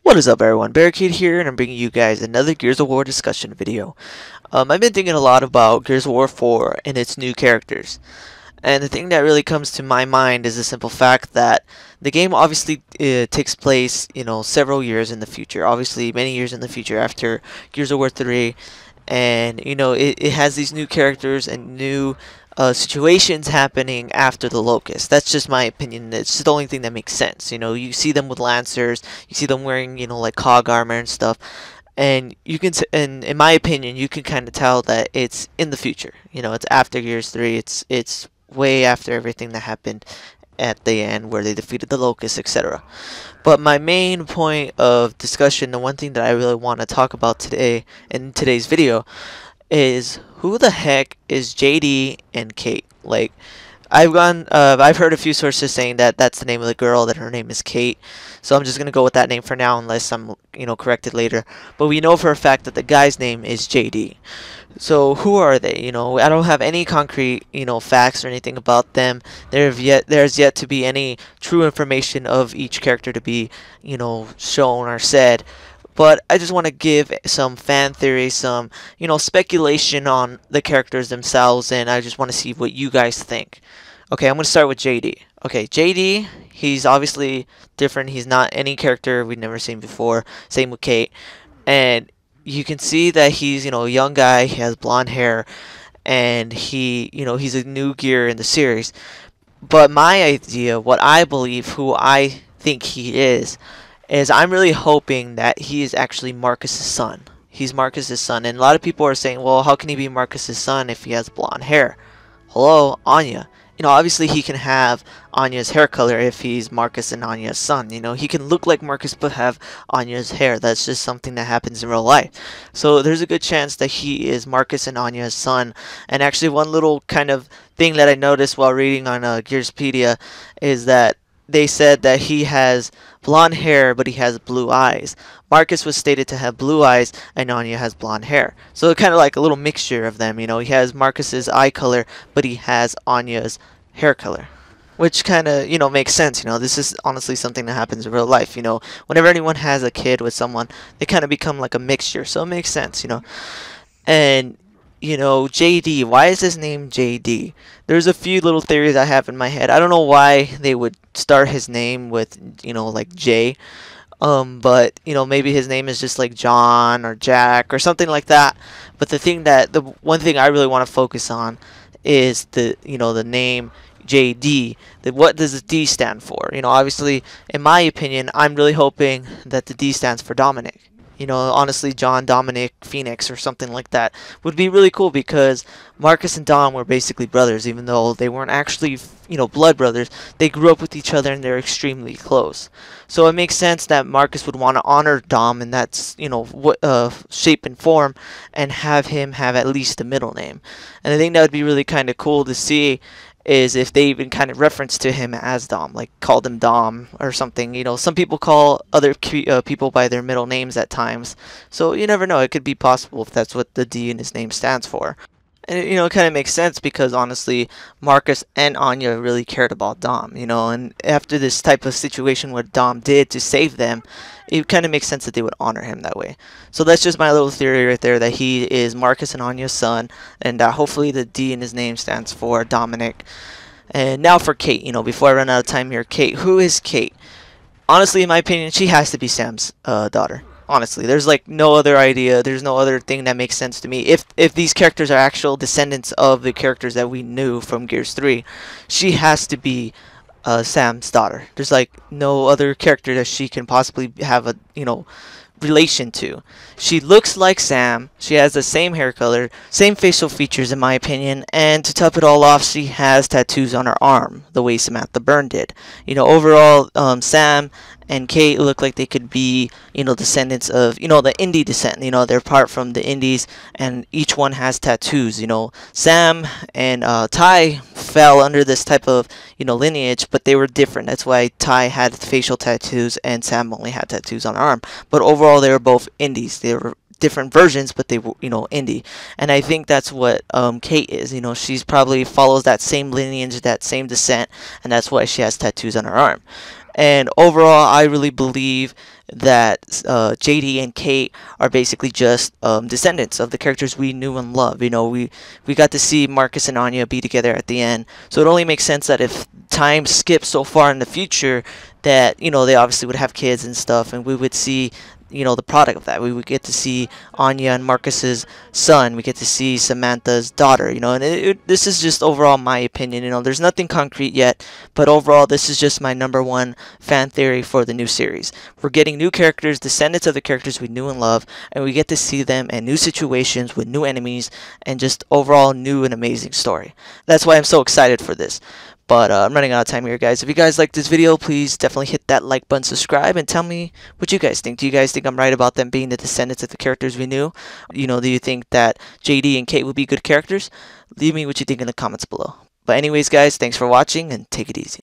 What is up everyone, Barricade here, and I'm bringing you guys another Gears of War discussion video. I've been thinking a lot about Gears of War 4 and its new characters. And the thing that really comes to my mind is the simple fact that the game obviously takes place, several years in the future. Obviously many years in the future after Gears of War 3. And, it has these new characters and new situations happening after the Locust. That's just my opinion. It's just the only thing that makes sense. You see them with Lancers, you see them wearing, like cog armor and stuff, and you can, and in my opinion, you can kind of tell that it's in the future. It's after Gears 3. It's way after everything that happened at the end where they defeated the Locust, etc. But my main point of discussion, the one thing that I really want to talk about today in today's video, is who the heck is JD and Kait? Like, I've heard a few sources saying that that's the name of the girl, that her name is Kait. So I'm just gonna go with that name for now, unless I'm, corrected later. But we know for a fact that the guy's name is JD. So who are they? I don't have any concrete, facts or anything about them. There's yet to be any true information of each character to be, shown or said. But I just want to give some fan theory, some, speculation on the characters themselves, and I just want to see what you guys think. Okay, I'm going to start with JD. Okay, JD, he's obviously different. He's not any character we've never seen before. Same with Kait. And you can see that he's, a young guy. He has blonde hair, and he's a new gear in the series. But my idea, what I believe, who I think he is I'm really hoping that he is actually Marcus's son. He's Marcus's son, and a lot of people are saying, well, how can he be Marcus's son if he has blonde hair? Hello, Anya. Obviously he can have Anya's hair color if he's Marcus and Anya's son. He can look like Marcus but have Anya's hair. That's just something that happens in real life. So there's a good chance that he is Marcus and Anya's son. And actually one little kind of thing that I noticed while reading on Gearspedia is that they said that he has blonde hair, but he has blue eyes. Marcus was stated to have blue eyes, and Anya has blonde hair. So kind of like a little mixture of them. He has Marcus's eye color, but he has Anya's hair color. Which kind of, makes sense. This is honestly something that happens in real life. Whenever anyone has a kid with someone, they kind of become like a mixture. So it makes sense, And JD, why is his name JD? There's a few little theories I have in my head. I don't know why they would start his name with, like J. But, maybe his name is just like John or Jack or something like that. But the one thing I really want to focus on is the name JD. What does the D stand for? Obviously, in my opinion, I'm really hoping that the D stands for Dominic. Honestly, John Dominic Phoenix or something like that would be really cool, because Marcus and Dom were basically brothers, even though they weren't actually, blood brothers. They grew up with each other and they're extremely close. So it makes sense that Marcus would want to honor Dom in that, shape and form, and have him have at least a middle name. And I think that would be really kind of cool to see, is if they even kind of reference to him as Dom, like called him Dom or something. Some people call other people by their middle names at times, so you never know. It could be possible if that's what the D in his name stands for. And it kind of makes sense, because honestly, Marcus and Anya really cared about Dom, and after this type of situation what Dom did to save them, it kind of makes sense that they would honor him that way. So that's just my little theory right there, that he is Marcus and Anya's son, and hopefully the D in his name stands for Dominic. And now for Kait, before I run out of time here, Kait, who is Kait? Honestly, in my opinion, she has to be Sam's daughter. Honestly, there's like no other idea. There's no other thing that makes sense to me. If these characters are actual descendants of the characters that we knew from Gears 3, she has to be Sam's daughter. There's like no other character that she can possibly have a relation to. She looks like Sam. She has the same hair color, same facial features in my opinion, and to top it all off, she has tattoos on her arm, the way Samantha Byrne did. Overall, Sam and Kait look like they could be, descendants of, the Indie descent. They're part from the Indies, and each one has tattoos. Sam and Ty fell under this type of, lineage, but they were different. That's why Ty had facial tattoos and Sam only had tattoos on her arm. But overall, they were both Indies. They were different versions, but they were, indie. And I think that's what Kait is. She's probably follows that same lineage, that same descent, and that's why she has tattoos on her arm. And overall, I really believe that JD and Kate are basically just descendants of the characters we knew and loved. You know, we got to see Marcus and Anya be together at the end, so it only makes sense that if time skips so far in the future, that they obviously would have kids and stuff, and we would see the product of that. We would get to see Anya and Marcus's son. We get to see Samantha's daughter. And this is just overall my opinion. There's nothing concrete yet, but overall, this is just my #1 fan theory for the new series. We're getting new characters, descendants of the characters we knew and love, and we get to see them in new situations with new enemies, and just overall new and amazing story. That's why I'm so excited for this. But I'm running out of time here, guys. If you guys like this video, please definitely hit that like button, subscribe, and tell me what you guys think. Do you guys think I'm right about them being the descendants of the characters we knew? Do you think that JD and Kate would be good characters? Leave me what you think in the comments below. But anyways, guys, thanks for watching, and take it easy.